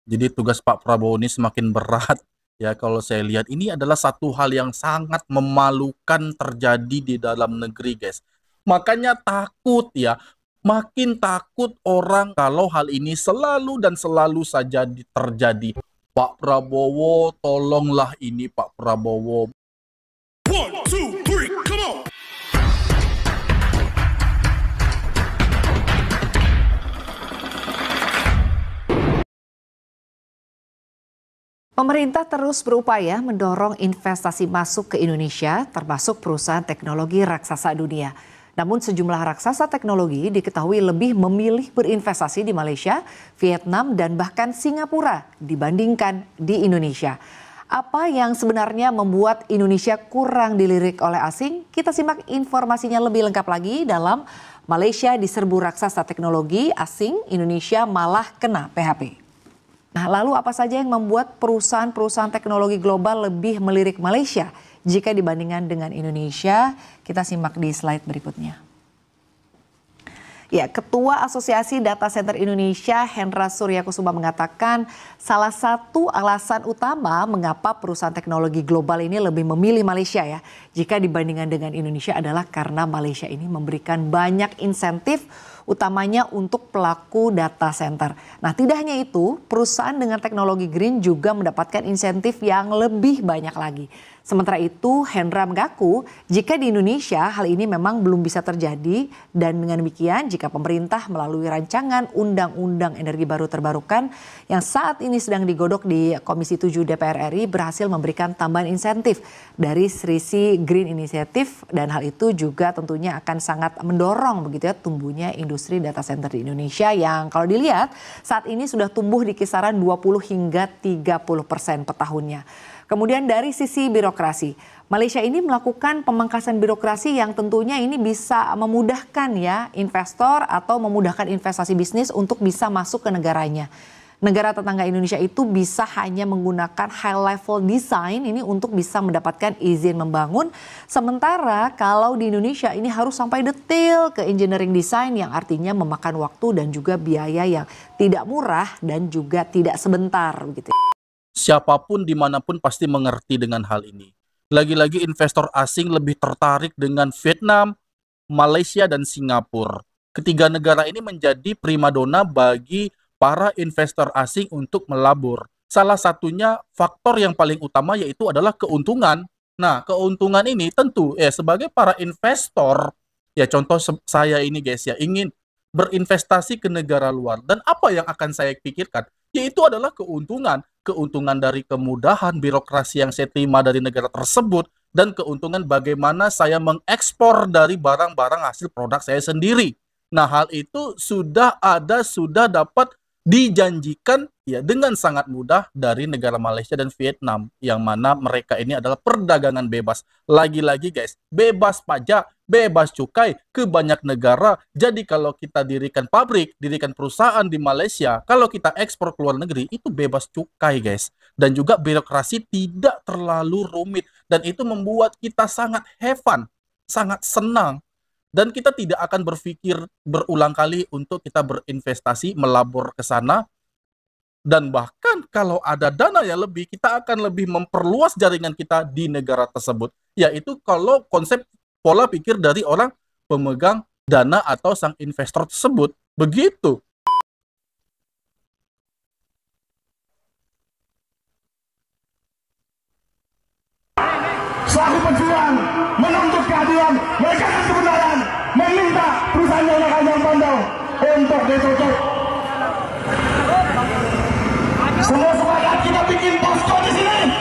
Jadi tugas Pak Prabowo ini semakin berat ya kalau saya lihat ini adalah satu hal yang sangat memalukan terjadi di dalam negeri, guys. Makanya takut ya, makin takut orang kalau hal ini selalu dan selalu saja terjadi. Pak Prabowo, tolonglah ini Pak Prabowo. One, two, three, come on! Pemerintah terus berupaya mendorong investasi masuk ke Indonesia, termasuk perusahaan teknologi raksasa dunia. Namun sejumlah raksasa teknologi diketahui lebih memilih berinvestasi di Malaysia, Vietnam, dan bahkan Singapura dibandingkan di Indonesia. Apa yang sebenarnya membuat Indonesia kurang dilirik oleh asing? Kita simak informasinya lebih lengkap lagi dalam Malaysia diserbu raksasa teknologi asing, Indonesia malah kena PHP. Nah, lalu apa saja yang membuat perusahaan-perusahaan teknologi global lebih melirik Malaysia jika dibandingkan dengan Indonesia? Kita simak di slide berikutnya. Ya, Ketua Asosiasi Data Center Indonesia, Hendra Suryakusuma mengatakan salah satu alasan utama mengapa perusahaan teknologi global ini lebih memilih Malaysia ya, jika dibandingkan dengan Indonesia adalah karena Malaysia ini memberikan banyak insentif utamanya untuk pelaku data center. Nah, tidak hanya itu, perusahaan dengan teknologi green juga mendapatkan insentif yang lebih banyak lagi. Sementara itu, Hendra mengaku jika di Indonesia hal ini memang belum bisa terjadi dan dengan demikian jika pemerintah melalui rancangan Undang-Undang Energi Baru Terbarukan yang saat ini sedang digodok di Komisi 7 DPR RI berhasil memberikan tambahan insentif dari sisi Green Initiative dan hal itu juga tentunya akan sangat mendorong begitu ya tumbuhnya industri data center di Indonesia yang kalau dilihat saat ini sudah tumbuh di kisaran 20 hingga 30% per tahunnya. Kemudian dari sisi birokrasi, Malaysia ini melakukan pemangkasan birokrasi yang tentunya ini bisa memudahkan ya investor atau memudahkan investasi bisnis untuk bisa masuk ke negaranya. Negara tetangga Indonesia itu bisa hanya menggunakan high level design ini untuk bisa mendapatkan izin membangun. Sementara kalau di Indonesia ini harus sampai detail ke engineering design yang artinya memakan waktu dan juga biaya yang tidak murah dan juga tidak sebentar begitu. Siapapun dimanapun pasti mengerti dengan hal ini. Lagi-lagi investor asing lebih tertarik dengan Vietnam, Malaysia, dan Singapura. Ketiga negara ini menjadi primadona bagi para investor asing untuk melabur. Salah satunya faktor yang paling utama yaitu adalah keuntungan. Nah, keuntungan ini tentu sebagai para investor, ya contoh saya ini guys ya, ingin berinvestasi ke negara luar. Dan apa yang akan saya pikirkan? Yaitu adalah keuntungan. Keuntungan dari kemudahan birokrasi yang saya terima dari negara tersebut, dan keuntungan bagaimana saya mengekspor dari barang-barang hasil produk saya sendiri. Nah, hal itu sudah ada, sudah dapat dijanjikan ya dengan sangat mudah dari negara Malaysia dan Vietnam, yang mana mereka ini adalah perdagangan bebas. Lagi-lagi guys, bebas pajak, bebas cukai ke banyak negara. Jadi kalau kita dirikan pabrik, dirikan perusahaan di Malaysia, kalau kita ekspor ke luar negeri itu bebas cukai guys. Dan juga birokrasi tidak terlalu rumit dan itu membuat kita sangat have fun, sangat senang. Dan kita tidak akan berpikir berulang kali untuk kita berinvestasi, melabur ke sana. Dan bahkan kalau ada dana yang lebih, kita akan lebih memperluas jaringan kita di negara tersebut. Yaitu kalau konsep pola pikir dari orang pemegang dana atau sang investor tersebut. Begitu. Selaku pejuang menuntut keadilan, menegakkan kebenaran, meminta perusahaan yang bandel untuk ditutup. Semua sepakat kita bikin posko di sini.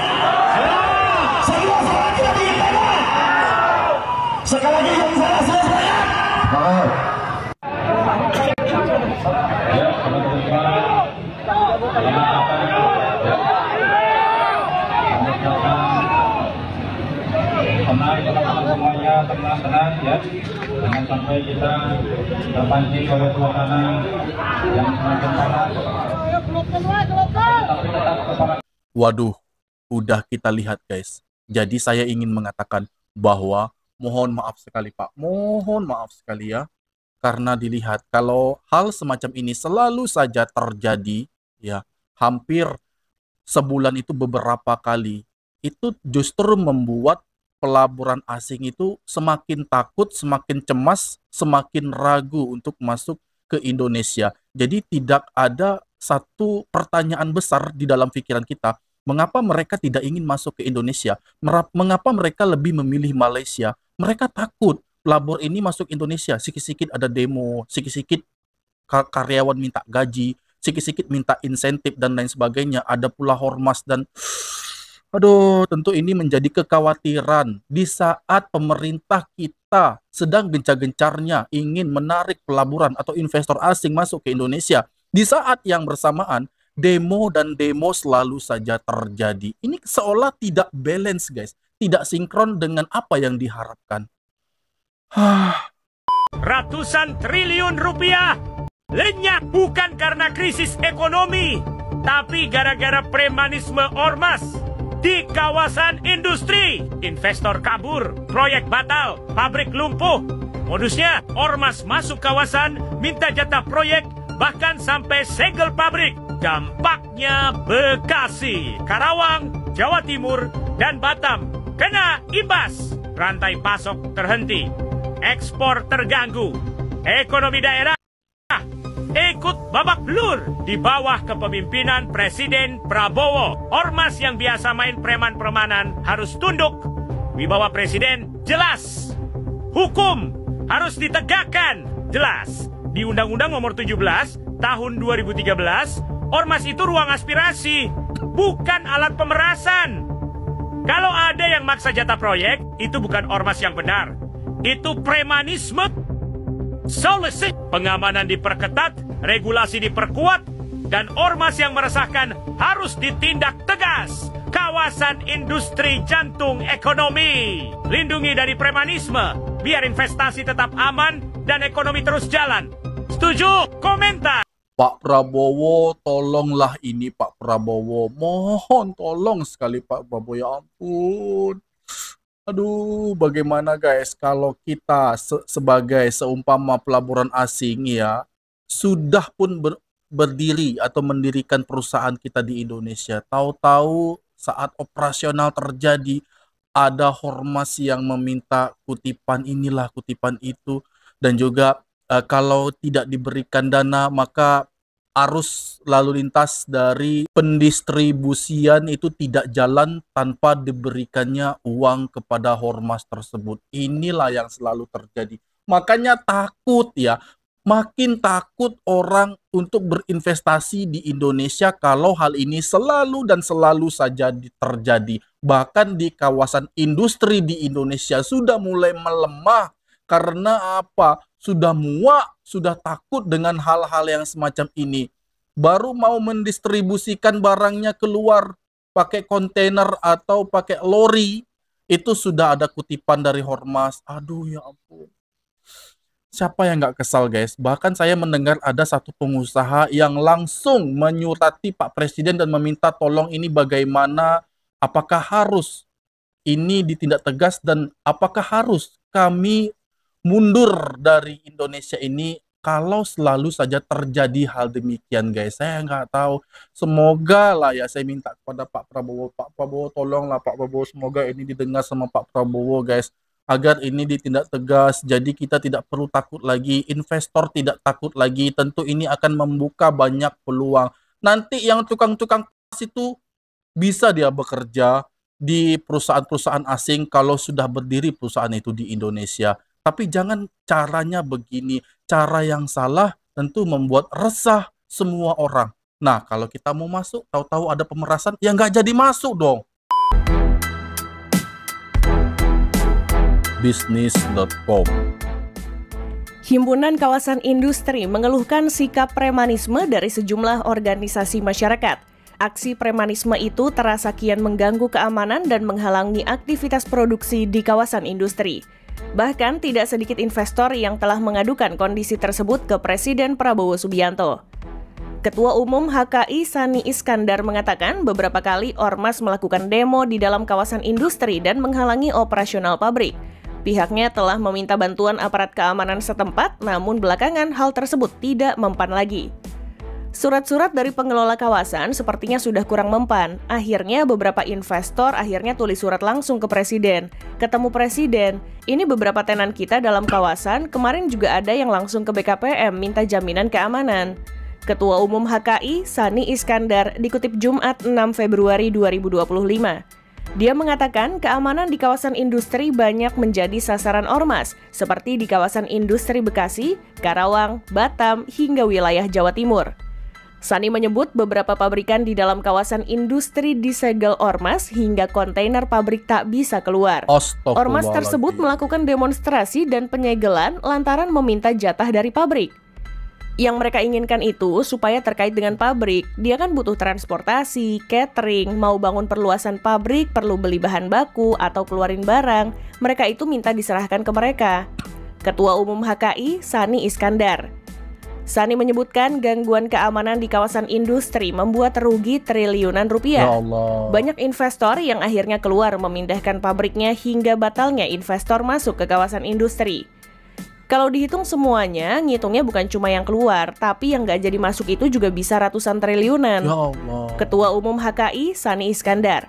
Semua sepakat kita bikin tenda. Sekali lagi yang saya sepakat. Semuanya tenang-tenang ya, jangan sampai kita terpancing oleh suasana yang semakin panas. Waduh, udah kita lihat guys. Jadi saya ingin mengatakan bahwa mohon maaf sekali Pak, mohon maaf sekali ya, karena dilihat kalau hal semacam ini selalu saja terjadi ya, hampir sebulan itu beberapa kali, itu justru membuat pelaburan asing itu semakin takut, semakin cemas, semakin ragu untuk masuk ke Indonesia. Jadi tidak ada satu pertanyaan besar di dalam pikiran kita, mengapa mereka tidak ingin masuk ke Indonesia? Mengapa mereka lebih memilih Malaysia? Mereka takut pelabur ini masuk Indonesia, sikit-sikit ada demo, sikit-sikit karyawan minta gaji, sikit-sikit minta insentif dan lain sebagainya, ada pula ormas dan tentu ini menjadi kekhawatiran di saat pemerintah kita sedang gencar-gencarnya ingin menarik pelaburan atau investor asing masuk ke Indonesia. Di saat yang bersamaan, demo dan demo selalu saja terjadi. Ini seolah tidak balance, guys. Tidak sinkron dengan apa yang diharapkan. Ratusan triliun rupiah lenyap bukan karena krisis ekonomi, tapi gara-gara premanisme ormas. Di kawasan industri, investor kabur, proyek batal, pabrik lumpuh. Modusnya, ormas masuk kawasan, minta jatah proyek, bahkan sampai segel pabrik. Dampaknya Bekasi, Karawang, Jawa Timur, dan Batam kena imbas. Rantai pasok terhenti, ekspor terganggu, ekonomi daerah ikut babak belur di bawah kepemimpinan Presiden Prabowo. Ormas yang biasa main preman-premanan harus tunduk. Wibawa Presiden jelas. Hukum harus ditegakkan jelas. Di Undang-Undang Nomor 17 Tahun 2013, ormas itu ruang aspirasi, bukan alat pemerasan. Kalau ada yang maksa jatah proyek, itu bukan ormas yang benar. Itu premanisme. Solusi pengamanan diperketat, regulasi diperkuat, dan ormas yang meresahkan harus ditindak tegas. Kawasan industri jantung ekonomi. Lindungi dari premanisme, biar investasi tetap aman dan ekonomi terus jalan. Setuju? Komentar. Pak Prabowo, tolonglah ini Pak Prabowo. Mohon tolong sekali Pak Prabowo, ya ampun. Bagaimana guys kalau kita sebagai seumpama pelaburan asing ya, sudah pun berdiri atau mendirikan perusahaan kita di Indonesia. Tahu-tahu saat operasional terjadi, ada ormas yang meminta kutipan inilah, kutipan itu. Dan juga kalau tidak diberikan dana, maka arus lalu lintas dari pendistribusian itu tidak jalan tanpa diberikannya uang kepada ormas tersebut. Inilah yang selalu terjadi. Makanya takut ya, makin takut orang untuk berinvestasi di Indonesia kalau hal ini selalu dan selalu saja terjadi. Bahkan di kawasan industri di Indonesia sudah mulai melemah. Karena apa? Sudah muak, sudah takut dengan hal-hal yang semacam ini. Baru mau mendistribusikan barangnya keluar pakai kontainer atau pakai lori, itu sudah ada kutipan dari ormas. Aduh ya ampun. Siapa yang nggak kesal guys? Bahkan saya mendengar ada satu pengusaha yang langsung menyurati Pak Presiden dan meminta tolong ini bagaimana, apakah harus ini ditindak tegas dan apakah harus kami mundur dari Indonesia ini kalau selalu saja terjadi hal demikian guys. Saya nggak tahu. Semoga lah ya, saya minta kepada Pak Prabowo. Pak Prabowo tolonglah Pak Prabowo, semoga ini didengar sama Pak Prabowo guys. Agar ini ditindak tegas, jadi kita tidak perlu takut lagi, investor tidak takut lagi. Tentu ini akan membuka banyak peluang. Nanti yang tukang-tukang itu bisa dia bekerja di perusahaan-perusahaan asing kalau sudah berdiri perusahaan itu di Indonesia. Tapi jangan caranya begini. Cara yang salah tentu membuat resah semua orang. Nah, kalau kita mau masuk, tahu-tahu ada pemerasan, ya nggak jadi masuk dong. Bisnis.com. Himpunan Kawasan Industri mengeluhkan sikap premanisme dari sejumlah organisasi masyarakat. Aksi premanisme itu terasa kian mengganggu keamanan dan menghalangi aktivitas produksi di kawasan industri. Bahkan tidak sedikit investor yang telah mengadukan kondisi tersebut ke Presiden Prabowo Subianto. Ketua Umum HKI Sani Iskandar mengatakan beberapa kali ormas melakukan demo di dalam kawasan industri dan menghalangi operasional pabrik. Pihaknya telah meminta bantuan aparat keamanan setempat, namun belakangan hal tersebut tidak mempan lagi. Surat-surat dari pengelola kawasan sepertinya sudah kurang mempan. Akhirnya beberapa investor tulis surat langsung ke presiden. Ketemu presiden, ini beberapa tenan kita dalam kawasan, kemarin juga ada yang langsung ke BKPM minta jaminan keamanan. Ketua Umum HKI, Sani Iskandar, dikutip Jumat 6 Februari 2025. Dia mengatakan keamanan di kawasan industri banyak menjadi sasaran ormas, seperti di kawasan industri Bekasi, Karawang, Batam, hingga wilayah Jawa Timur. Sani menyebut beberapa pabrikan di dalam kawasan industri disegel ormas hingga kontainer pabrik tak bisa keluar. Ormas tersebut melakukan demonstrasi dan penyegelan lantaran meminta jatah dari pabrik. Yang mereka inginkan itu supaya terkait dengan pabrik, dia kan butuh transportasi, catering, mau bangun perluasan pabrik, perlu beli bahan baku atau keluarin barang, mereka itu minta diserahkan ke mereka. Ketua Umum HKI, Sani Iskandar. Sani menyebutkan gangguan keamanan di kawasan industri membuat rugi triliunan rupiah. Ya Allah. Banyak investor yang akhirnya keluar memindahkan pabriknya hingga batalnya investor masuk ke kawasan industri. Kalau dihitung semuanya, ngitungnya bukan cuma yang keluar, tapi yang nggak jadi masuk itu juga bisa ratusan triliunan. Ya Allah. Ketua Umum HKI, Sani Iskandar.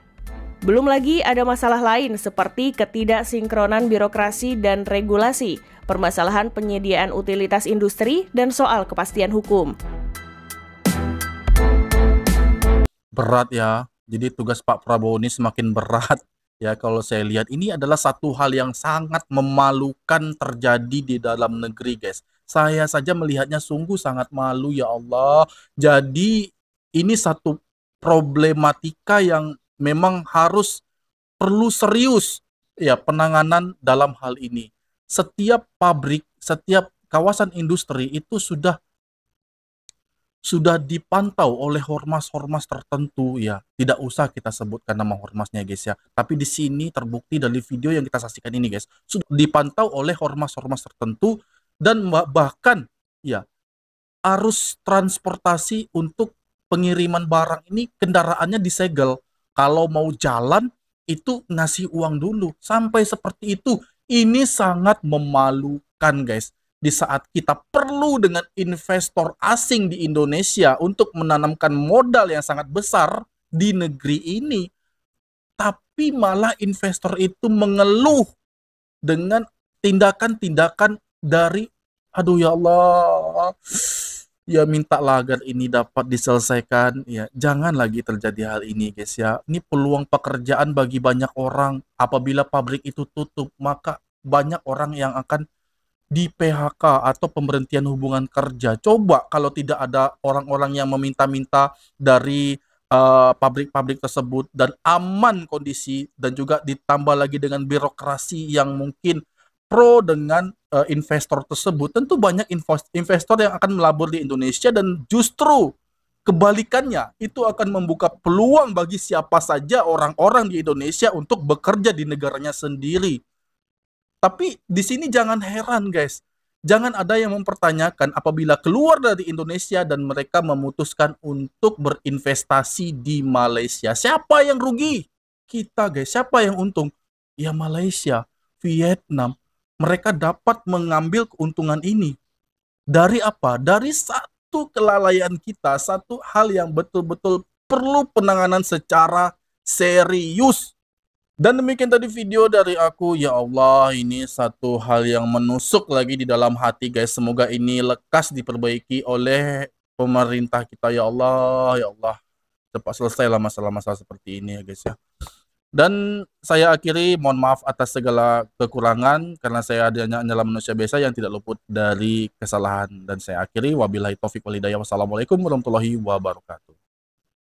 Belum lagi ada masalah lain seperti ketidaksinkronan birokrasi dan regulasi, permasalahan penyediaan utilitas industri, dan soal kepastian hukum. Berat ya. Jadi tugas Pak Prabowo ini semakin berat. Ya, kalau saya lihat ini adalah satu hal yang sangat memalukan terjadi di dalam negeri, guys. Saya saja melihatnya sungguh sangat malu, ya Allah. Jadi ini satu problematika yang memang perlu serius ya penanganan dalam hal ini. Setiap pabrik, setiap kawasan industri itu sudah dipantau oleh ormas-ormas tertentu ya. Tidak usah kita sebutkan nama ormasnya, guys ya. Tapi di sini terbukti dari video yang kita saksikan ini, guys, sudah dipantau oleh ormas-ormas tertentu dan bahkan ya arus transportasi untuk pengiriman barang ini kendaraannya disegel. Kalau mau jalan itu ngasih uang dulu. Sampai seperti itu. Ini sangat memalukan, guys. Di saat kita perlu dengan investor asing di Indonesia untuk menanamkan modal yang sangat besar di negeri ini. Tapi malah investor itu mengeluh dengan tindakan-tindakan dari, aduh ya Allah, ya mintalah agar ini dapat diselesaikan. Ya, jangan lagi terjadi hal ini, guys ya. Ini peluang pekerjaan bagi banyak orang. Apabila pabrik itu tutup, maka banyak orang yang akan di PHK atau pemberhentian hubungan kerja. Coba kalau tidak ada orang-orang yang meminta-minta dari pabrik-pabrik tersebut dan aman kondisi, dan juga ditambah lagi dengan birokrasi yang mungkin pro dengan investor tersebut, tentu banyak investor yang akan melabur di Indonesia, dan justru kebalikannya itu akan membuka peluang bagi siapa saja orang-orang di Indonesia untuk bekerja di negaranya sendiri. Tapi di sini jangan heran, guys. Jangan ada yang mempertanyakan apabila keluar dari Indonesia dan mereka memutuskan untuk berinvestasi di Malaysia. Siapa yang rugi? Kita, guys. Siapa yang untung? Ya Malaysia, Vietnam. Mereka dapat mengambil keuntungan ini. Dari apa? Dari satu kelalaian kita, satu hal yang betul-betul perlu penanganan secara serius. Dan demikian tadi video dari aku. Ya Allah, ini satu hal yang menusuk lagi di dalam hati, guys. Semoga ini lekas diperbaiki oleh pemerintah kita. Ya Allah, ya Allah. Cepat selesailah masalah-masalah seperti ini ya, guys ya. Dan saya akhiri, mohon maaf atas segala kekurangan, karena saya adalah manusia biasa yang tidak luput dari kesalahan. Dan saya akhiri, wabillahi taufiq wal hidayah. Wassalamualaikum warahmatullahi wabarakatuh.